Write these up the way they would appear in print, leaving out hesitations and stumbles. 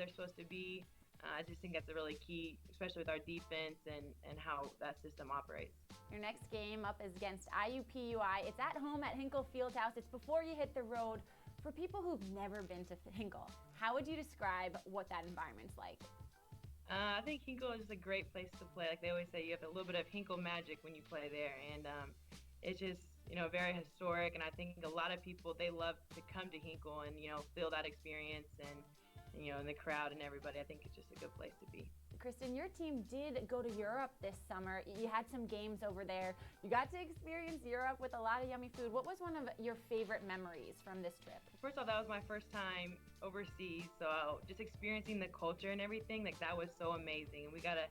they're supposed to be. I just think that's a really key, especially with our defense and how that system operates. Your next game up is against IUPUI. It's at home at Hinkle Fieldhouse. It's before you hit the road. For people who've never been to Hinkle, how would you describe what that environment's like? I think Hinkle is just a great place to play. Like they always say, you have a little bit of Hinkle magic when you play there, and it's just very historic. And I think a lot of people, they love to come to Hinkle and feel that experience and and the crowd and everybody. I think it's just a good place to be. Kristen, your team did go to Europe this summer. You had some games over there. You got to experience Europe with a lot of yummy food. What was one of your favorite memories from this trip? First of all, that was my first time overseas, so just experiencing the culture and everything, like that was so amazing. And we got to,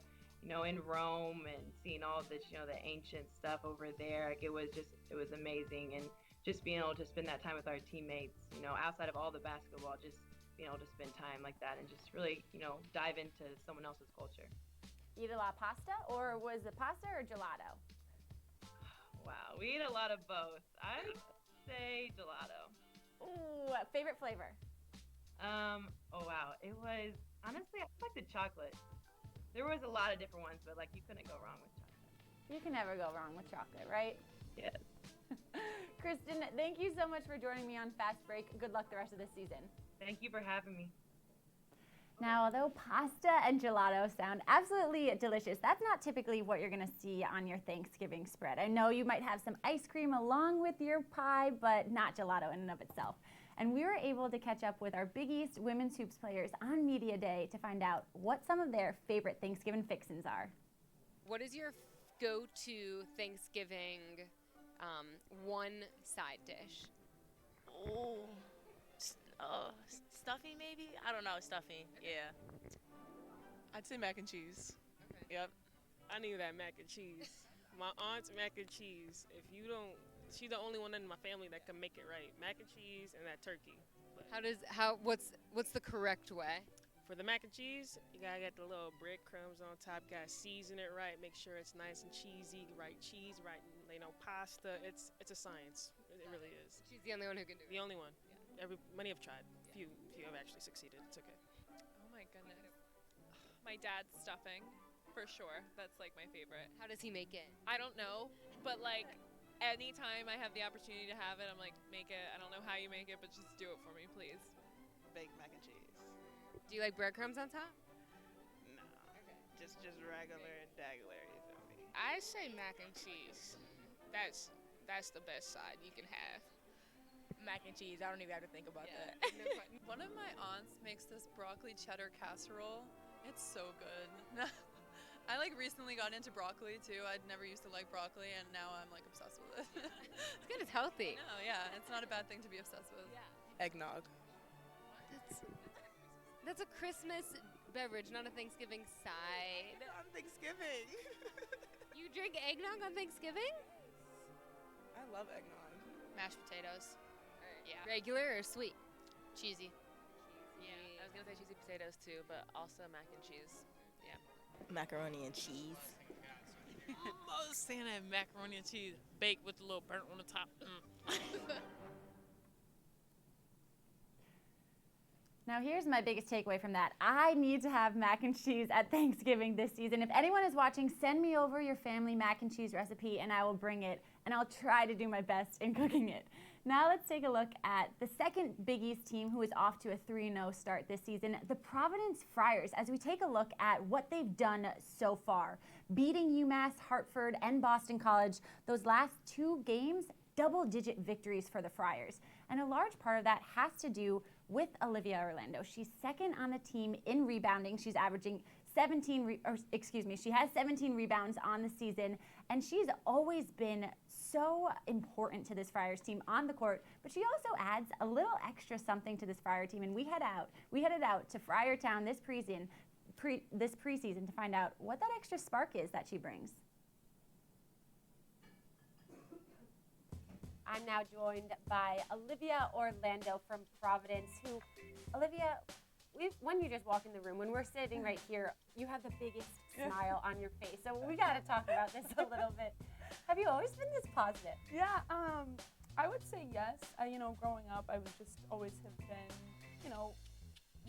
in Rome and seeing all this, the ancient stuff over there. Like it was amazing. And just being able to spend that time with our teammates, outside of all the basketball, just being able to spend time like that and just really, dive into someone else's culture. Eat a lot of pasta, or was it pasta or gelato? Wow, we eat a lot of both. I'd say gelato. Ooh, favorite flavor? Oh wow, it was, honestly, I like the chocolate. There was a lot of different ones, but like you couldn't go wrong with chocolate. You can never go wrong with chocolate, right? Yes. Kristen, thank you so much for joining me on Fast Break. Good luck the rest of the season. Thank you for having me. Now, although pasta and gelato sound absolutely delicious, that's not typically what you're going to see on your Thanksgiving spread. I know you might have some ice cream along with your pie, but not gelato in and of itself. And we were able to catch up with our Big East women's hoops players on Media Day to find out what some of their favorite Thanksgiving fixins are. What is your go-to Thanksgiving one side dish? Stuffing maybe? I don't know, stuffing, yeah. I'd say mac and cheese. Okay. Yep, I need that mac and cheese. My aunt's mac and cheese. If you don't, she's the only one in my family that can make it right. Mac and cheese and that turkey. But What's the correct way? for the mac and cheese, you gotta get the little breadcrumbs on top. You gotta season it right, make sure it's nice and cheesy. Right cheese, right, pasta. It's a science. It really is. She's the only one who can do it. The only one. Yeah. Many have tried. Few have actually succeeded. It's okay. Oh my goodness. My dad's stuffing, for sure. That's like my favorite. How does he make it? I don't know, but like anytime I have the opportunity to have it, I'm like, make it. I don't know how you make it, but just do it for me, please. Baked mac and cheese. Do you like breadcrumbs on top? No. Just regular and dagular, you feel me? I say mac and cheese. That's the best side you can have. Mac and cheese. I don't even have to think about that. One of my aunts makes this broccoli cheddar casserole. It's so good. I like recently got into broccoli too. I'd never used to like broccoli, and now I'm like obsessed with it. It's good. It's healthy. No, yeah, it's not a bad thing to be obsessed with. Yeah. Eggnog. That's a Christmas beverage, not a Thanksgiving side. On Thanksgiving. You drink eggnog on Thanksgiving? I love eggnog. Mashed potatoes. Yeah. Regular or sweet? Cheesy. Yeah, I was gonna say cheesy potatoes too, but also mac and cheese. Yeah. Macaroni and cheese. Most Santa and macaroni and cheese baked with a little burnt on the top. Now here's my biggest takeaway from that. I need to have mac and cheese at Thanksgiving this season. If anyone is watching, send me over your family mac and cheese recipe and I will bring it, and I'll try to do my best in cooking it. Now let's take a look at the second Big East team who is off to a 3-0 start this season, the Providence Fryers, as we take a look at what they've done so far. Beating UMass, Hartford, and Boston College, those last 2 games, double-digit victories for the Fryers. And a large part of that has to do with Olivia Orlando. She's second on the team in rebounding. She's averaging she has 17 rebounds on the season, and she's always been so important to this Friars team on the court, but she also adds a little extra something to this Friar team, and we headed out to Friartown this preseason to find out what that extra spark is that she brings. I'm now joined by Olivia Orlando from Providence, who, Olivia, when you just walk in the room, when we're sitting right here, you have the biggest smile on your face. So we got to talk about this a little bit. Have you always been this positive? Yeah, I would say yes. Growing up, I would just always have been,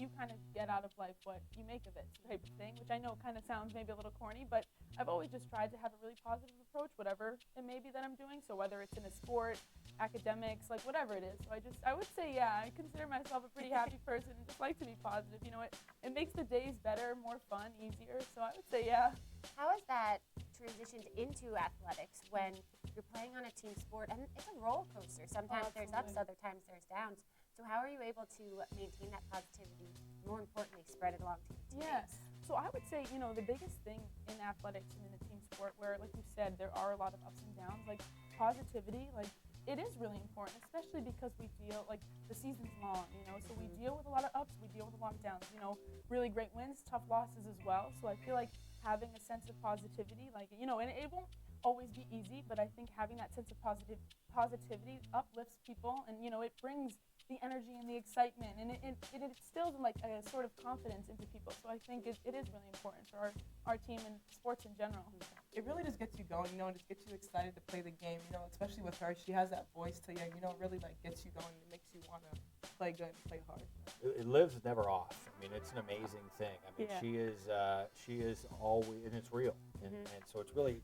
you kind of get out of life what you make of it type of thing, which I know kind of sounds maybe a little corny, but I've always just tried to have a really positive approach, whatever it may be that I'm doing. So whether it's in a sport, academics, like whatever it is. So I would say, yeah, I consider myself a pretty happy person and just like to be positive. You know, it makes the days better, more fun, easier. So I would say, yeah. How has that transitioned into athletics when you're playing on a team sport? And it's a roller coaster. Sometimes there's ups, other times there's downs. So how are you able to maintain that positivity, more importantly, spread it along to your teammates? Yes. So I would say, you know, the biggest thing in athletics and in a team sport where, like you said, there are a lot of ups and downs, like positivity, like it is really important, especially because we deal, like the season's long, you know, so we deal with a lot of ups, we deal with a lot of downs, you know, really great wins, tough losses as well. So I feel like having a sense of positivity, like, you know, and it won't always be easy, but I think having that sense of positivity uplifts people, and, you know, it brings the energy and the excitement, and it instills like a sort of confidence into people. So I think it is really important for our team and sports in general. It really just gets you going, you know, and just gets you excited to play the game, you know, especially with her. She has that voice to you, you know, it really like gets you going. It makes you want to play good and play hard. It lives never off. I mean, it's an amazing thing. I mean, Yeah. she is always, and it's real, and so it's really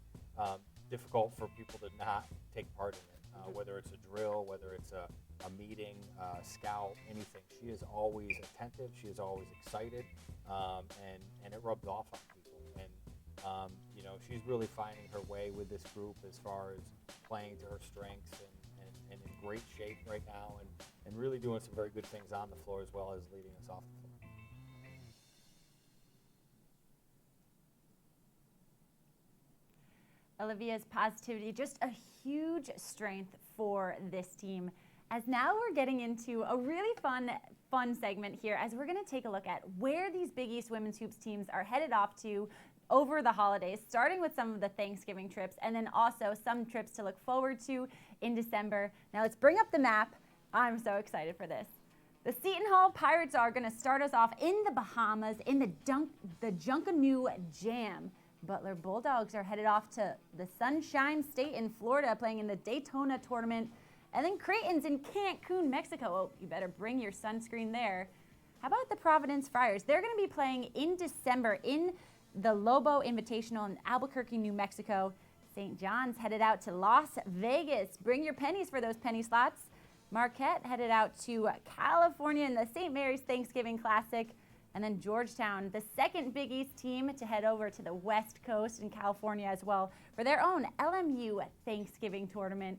difficult for people to not take part in it, whether it's a drill, whether it's a meeting, scout, anything. She is always attentive. She is always excited, and it rubs off on people. And you know, she's really finding her way with this group as far as playing to her strengths, and in great shape right now, and really doing some very good things on the floor as well as leading us off the floor. Olivia's positivity, just a huge strength for this team. As now we're getting into a really fun segment here, as we're going to take a look at where these Big East women's hoops teams are headed off to over the holidays, starting with some of the Thanksgiving trips, and then also some trips to look forward to in December. Now let's bring up the map. I'm so excited for this. The Seton Hall Pirates are going to start us off in the Bahamas in the Junkanoo Jam. Butler Bulldogs are headed off to the Sunshine State in Florida, playing in the Daytona tournament. And then Creighton's in Cancun, Mexico. Oh, you better bring your sunscreen there. How about the Providence Fryers? They're going to be playing in December in the Lobo Invitational in Albuquerque, New Mexico. St. John's headed out to Las Vegas. Bring your pennies for those penny slots. Marquette headed out to California in the St. Mary's Thanksgiving Classic. And then Georgetown, the second Big East team to head over to the West Coast in California as well for their own LMU Thanksgiving tournament.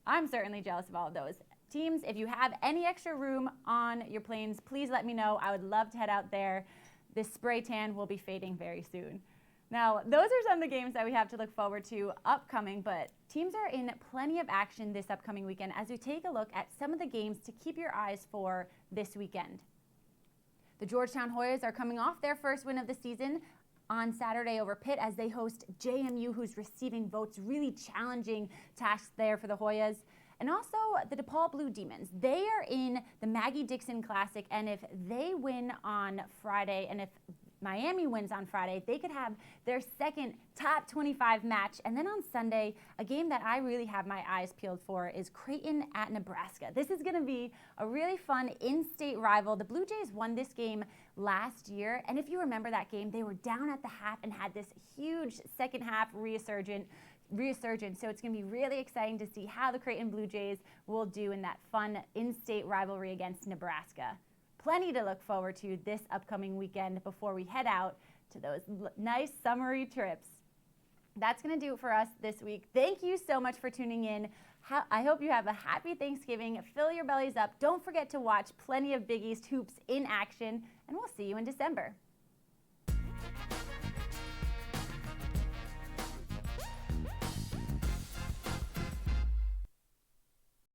I'm certainly jealous of all of those teams. If you have any extra room on your planes, please let me know. I would love to head out there. This spray tan will be fading very soon. Now, those are some of the games that we have to look forward to upcoming, but teams are in plenty of action this upcoming weekend as we take a look at some of the games to keep your eyes for this weekend. The Georgetown Hoyas are coming off their first win of the season on Saturday over Pitt as they host JMU, who's receiving votes. Really challenging task there for the Hoyas. And also the DePaul Blue Demons. They are in the Maggie Dixon Classic, and if they win on Friday, and if Miami wins on Friday, they could have their second top 25 match. And then on Sunday, a game that I really have my eyes peeled for is Creighton at Nebraska. This is going to be a really fun in-state rival. The Blue Jays won this game last year, and if you remember that game, they were down at the half and had this huge second half resurgence. So it's going to be really exciting to see how the Creighton Blue Jays will do in that fun in-state rivalry against Nebraska. Plenty to look forward to this upcoming weekend before we head out to those nice summery trips. That's going to do it for us this week. Thank you so much for tuning in. I hope you have a happy Thanksgiving. Fill your bellies up. Don't forget to watch plenty of Big East hoops in action, and we'll see you in December.